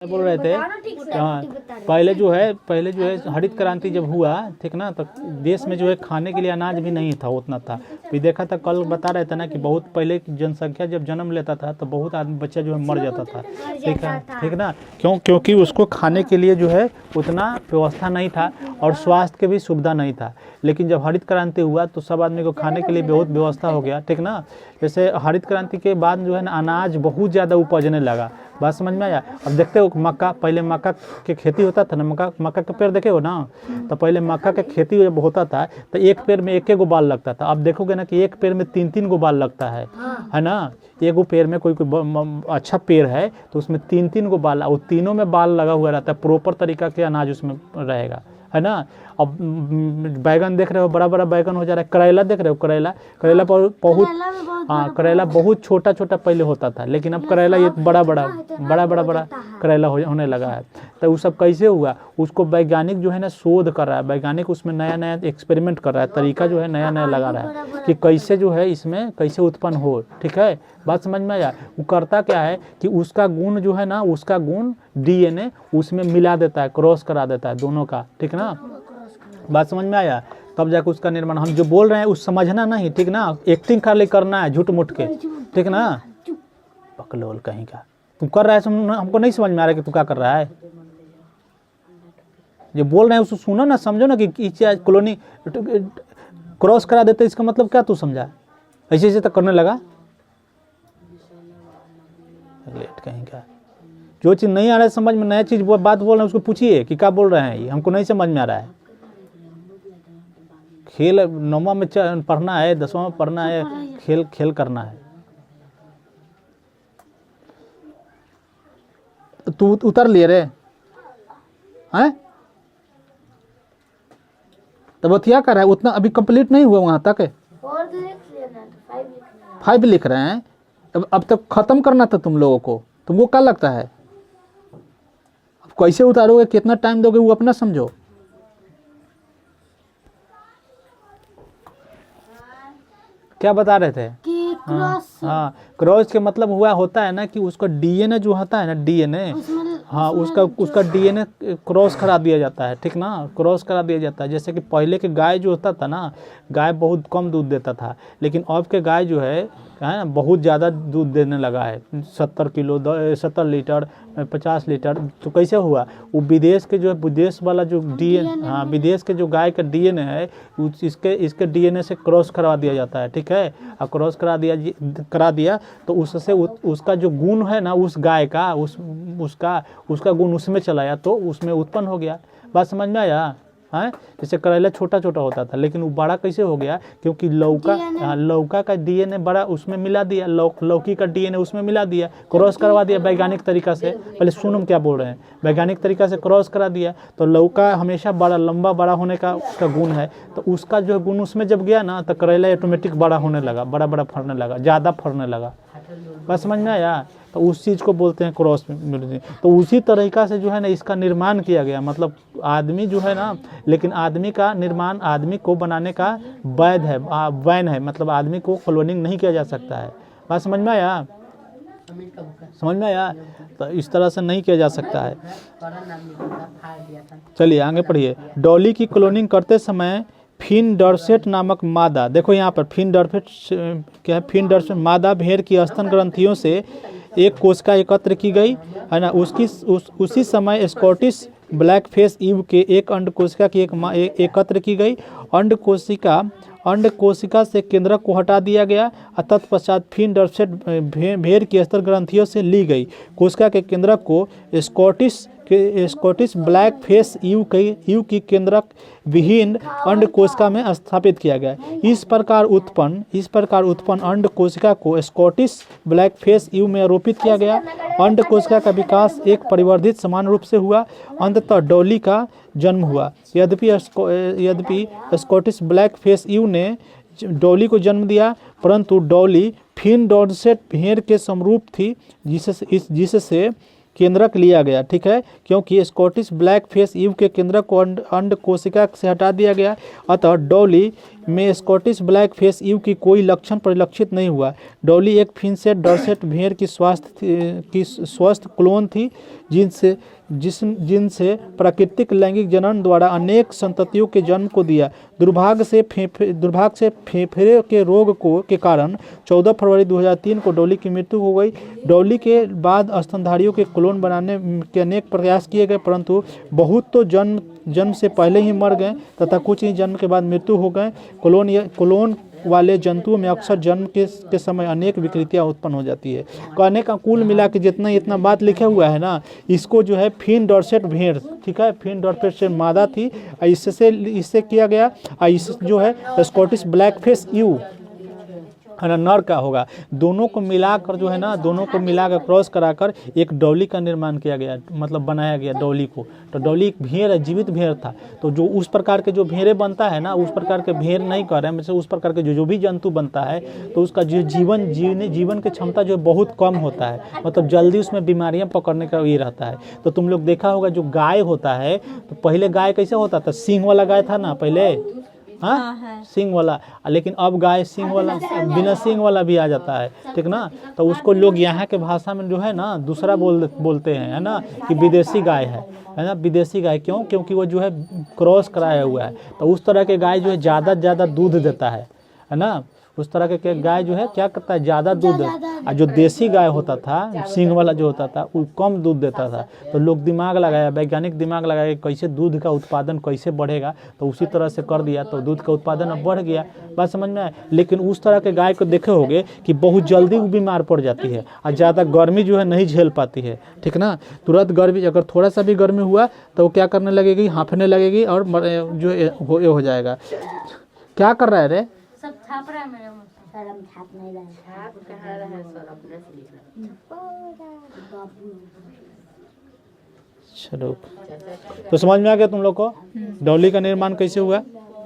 बोल रहे थे हाँ, पहले जो है हरित क्रांति जब हुआ, ठीक ना, तो देश में जो है खाने के लिए अनाज भी नहीं था, उतना था। भी देखा था, कल बता रहे थे ना कि बहुत पहले की जनसंख्या जब जन्म लेता था तो बहुत आदमी बच्चा जो है मर जाता था, ठीक ना। क्योंकि उसको खाने के लिए जो है उतना व्यवस्था नहीं था और स्वास्थ्य की भी सुविधा नहीं था। लेकिन जब हरित क्रांति हुआ तो सब आदमी को खाने के लिए बहुत व्यवस्था हो गया, ठीक ना। जैसे हरित क्रांति के बाद जो है ना अनाज बहुत ज़्यादा उपजने लगा। बात समझ में आया। अब देखते हो मक्का, पहले मक्का के खेती होता था ना, मक्का के पेड़ देखे हो ना, तो पहले मक्का के खेती जब होता था तो एक पेड़ में एक बाल लगता था। अब देखोगे ना कि एक पेड़ में 3-3 गो बाल लगता है ना। एगो पेड़ में कोई अच्छा पेड़ है तो उसमें 3-3 गो बाल, और तीनों में बाल लगा हुआ रहता है, प्रॉपर तरीका के अनाज उसमें रहेगा, है ना। अब बैगन देख रहे हो, बड़ा बड़ा बैगन हो जा रहा है। करेला देख रहे हो, करेला बहुत हाँ, करेला बहुत छोटा छोटा पहले होता था, लेकिन अब करेला ये बड़ा बड़ा करेला होने लगा है। तो वो सब कैसे हुआ, उसको वैज्ञानिक जो है ना शोध कर रहा है, वैज्ञानिक उसमें नया नया एक्सपेरिमेंट कर रहा है, तरीका जो है नया नया लगा रहा है कि कैसे जो है इसमें कैसे उत्पन्न हो, ठीक है। बात समझ में आया। वो करता क्या है कि उसका गुण जो है ना, उसका गुण डीएनए उसमें मिला देता है, क्रॉस करा देता है दोनों का, ठीक ना। बात समझ में आया। तब जाकर उसका निर्माण, हम जो बोल रहे हैं उस समझना नहीं, ठीक ना। एक्टिंग कर ले करना है झूठ मूठ के, ठीक ना। पकलोल कहीं का तू कर रहा है, हमको नहीं समझ में आ रहा है कि तू क्या कर रहा है। जो बोल रहे हैं उसको सुनो ना, समझो ना कि कॉलोनी क्रॉस करा देते, इसका मतलब क्या तू समझा। ऐसे ऐसे तक करने लगा, लेट कहीं का। जो चीज़ नहीं आ रहा है समझ में, नया चीज़ बात बोल रहे हैं उसको पूछिए कि क्या बोल रहे हैं, ये हमको नहीं समझ में आ रहा है। खेल 9वां में पढ़ना है, 10वां में पढ़ना है, खेल करना है। तू उतर लिए रे हैं, तब बतिया कर रहा है उतना, अभी कंप्लीट नहीं हुआ वहां तक। 5 लिख रहे हैं, अब तक खत्म करना था तुम लोगों को। तुमको क्या लगता है अब कैसे उतारोगे, कितना टाइम दोगे, वो अपना समझो। क्या बता रहे थे कि क्रॉस। हाँ, क्रॉस के मतलब हुआ होता है ना कि उसका डीएनए जो होता है ना, डीएनए, हाँ, उसका डीएनए क्रॉस करा दिया जाता है, ठीक ना। क्रॉस करा दिया जाता है। जैसे कि पहले के गाय जो होता था ना, गाय बहुत कम दूध देता था, लेकिन अब के गाय जो है ना बहुत ज़्यादा दूध देने लगा है। 70 किलो 70 लीटर 50 लीटर। तो कैसे हुआ, वो विदेश के जो है, विदेश वाला जो डीएनए, हाँ, विदेश के जो गाय का डीएनए है इसके डीएनए से क्रॉस करवा दिया जाता है, ठीक है। और क्रॉस करा दिया तो उससे उसका जो गुण है ना, उस गाय का उसका गुण उसमें चला गया, तो उसमें उत्पन्न हो गया। बात समझ में आया है। जैसे करेला छोटा छोटा होता था, लेकिन वो बड़ा कैसे हो गया, क्योंकि लौका का डीएनए बड़ा उसमें मिला दिया, लौकी का डीएनए उसमें मिला दिया, क्रॉस करवा दिया वैज्ञानिक तरीका से। पहले सुनो हम क्या बोल रहे हैं, वैज्ञानिक तरीका से क्रॉस करा दिया। तो लौका हमेशा लंबा बड़ा होने का उसका गुण है, तो उसका जो गुण उसमें जब गया ना, तो करेला ऑटोमेटिक बड़ा होने लगा, बड़ा फरने लगा, ज़्यादा फरने लगा। बस समझ में आया। तो उस चीज़ को बोलते हैं क्रॉस ब्रीडिंग। तो उसी तरीका से जो है ना इसका निर्माण किया गया, मतलब आदमी जो है ना, लेकिन आदमी का निर्माण, आदमी को बनाने का वैन है, मतलब आदमी को क्लोनिंग नहीं किया जा सकता है। बात समझ में आया, समझ में आया। तो इस तरह से नहीं किया जा सकता है। चलिए आगे पढ़िए। डॉली की क्लोनिंग करते समय फिन डॉर्सेट नामक मादा, देखो यहाँ पर फिन डॉर्सेट क्या है, फिन डॉर्सेट मादा भेड़ की स्तन ग्रंथियों से एक कोशिका एकत्र की गई, है ना। उसी समय स्कॉटिश ब्लैक फेस ईव के एक अंड कोशिका की एकत्र की गई। अंड कोशिका से केंद्रक को हटा दिया गया। तत्पश्चात फिन डॉर्सेट भेड़ की स्तन ग्रंथियों से ली गई कोशिका के केंद्रक को स्कॉटिश ब्लैक फेस ईव की केंद्रक विहीन अंड कोशिका में स्थापित किया गया। इस प्रकार उत्पन्न अंड कोशिका को स्कॉटिश ब्लैक फेस ईव में आरोपित किया गया। अंड कोशिका का विकास एक परिवर्धित समान रूप से हुआ। अंततः डॉली का जन्म हुआ। यद्यपि स्कॉटिश ब्लैक फेस ईव ने डॉली को जन्म दिया, परंतु डॉली फिन डॉर्सेट भेड़ के समरूप थी, जिससे केंद्रक लिया गया, ठीक है, क्योंकि स्कॉटिश ब्लैक फेस ईव के केंद्रक को अंड कोशिका से हटा दिया गया। अतः डॉली में स्कॉटिश ब्लैक फेस ईव की कोई लक्षण परिलक्षित नहीं हुआ। डॉली एक फिनसेट डॉर्सेट भेड़ की स्वस्थ क्लोन थी जिनसे प्राकृतिक लैंगिक जनन द्वारा अनेक संततियों के जन्म को दिया। दुर्भाग्य से फेफड़े के रोग के कारण 14 फरवरी 2003 को डॉली की मृत्यु हो गई। डॉली के बाद स्तनधारियों के क्लोन बनाने के अनेक प्रयास किए गए, परंतु बहुत तो जन्म से पहले ही मर गए तथा कुछ ही जन्म के बाद मृत्यु हो गए। क्लोन वाले जंतुओं में अक्सर जन्म के समय अनेक विकृतियां उत्पन्न हो जाती है। कहने का कुल मिला के जितना इतना बात लिखा हुआ है ना, इसको जो है फिन डॉर्सेट भेड़, ठीक है, फिन डॉर्सेट मादा थी, इससे किया गया। इस जो है स्कॉटिश ब्लैक फेस ईव है ना नर का होगा। दोनों को मिलाकर जो है ना, दोनों को मिलाकर क्रॉस कराकर एक डॉली का निर्माण किया गया, मतलब बनाया गया डॉली को। तो डॉली एक भेड़ है, जीवित भेड़ था। तो जो उस प्रकार के जो भेड़े बनता है ना, उस प्रकार के भेड़ नहीं कर रहे हैं, मतलब उस प्रकार के जो भी जंतु बनता है तो उसका जो जीवन की क्षमता जो बहुत कम होता है, मतलब जल्दी उसमें बीमारियां पकड़ने का ये रहता है। तो तुम लोग देखा होगा जो गाय होता है, तो पहले गाय कैसे होता था, सींग वाला गाय था ना पहले, हाँ सिंग वाला, लेकिन अब गाय सिंग वाला बिना सिंग वाला भी आ जाता है, ठीक ना। तो उसको लोग यहाँ के भाषा में जो है ना दूसरा बोलते हैं, है ना, कि विदेशी गाय है ना, विदेशी गाय। क्यों? क्योंकि वो जो है क्रॉस कराया हुआ है। तो उस तरह के गाय जो है ज़्यादा ज़्यादा दूध देता है ना। उस तरह के गाय जो है क्या करता है, ज़्यादा दूध। और जो देसी गाय होता था, सींग वाला जो होता था, वो कम दूध देता था। तो लोग दिमाग लगाया, वैज्ञानिक दिमाग लगाया कैसे दूध का उत्पादन कैसे बढ़ेगा, तो उसी तरह से कर दिया। तो दूध का उत्पादन अब बढ़ गया, बात समझ में आया। लेकिन उस तरह के गाय को देखे होंगे कि बहुत जल्दी वो बीमार पड़ जाती है और ज़्यादा गर्मी जो है नहीं झेल पाती है, ठीक ना। तुरंत गर्मी, अगर थोड़ा सा भी गर्मी हुआ तो वो क्या करने लगेगी, हाँफने लगेगी और जो हो जाएगा। क्या कर रहा है रे? सब छाप रहा है मेरे मुंह से। सर हम छाप नहीं रहे, छाप कहाँ रहा सर, अपने से लिखना। चलो, तो समझ में आ गया तुम लोग को डॉली का निर्माण कैसे हुआ।